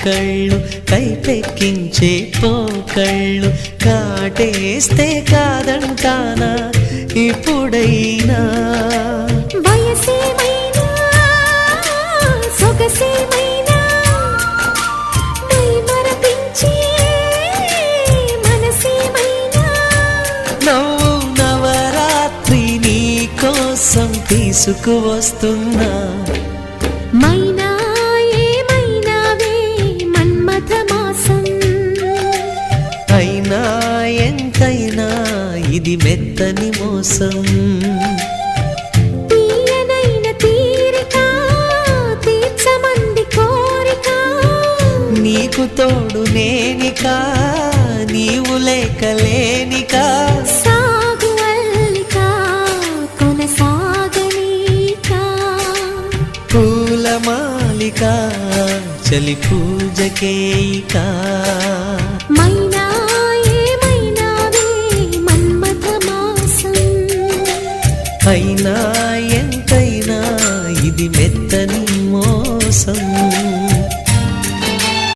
కళ్ళు కైపెక్కించే పోకళ్ళు కాటేస్తే కాదంటానా ఇప్పుడైనా వయసేమైనా సొగసేమైనా మరపించే మనసేమైనా నవ్వు నవరాత్రి నీ కోసం తీసుకువస్తున్నా మైనా ఏమైనావే మన్మథ మాసం అయినా ఎంతైనా ఇది మెత్తని మోసం తీయనైన తీరిక తీర్చమంది కోరిక నీకు తోడు నేనిక నీవు లేకలేనిక సాగు అల్లిక కొనసాగనీక పూలమాలిక చలి పూజకేయిక మైనా ఏమైనావే మన్మథ మాసం అయినా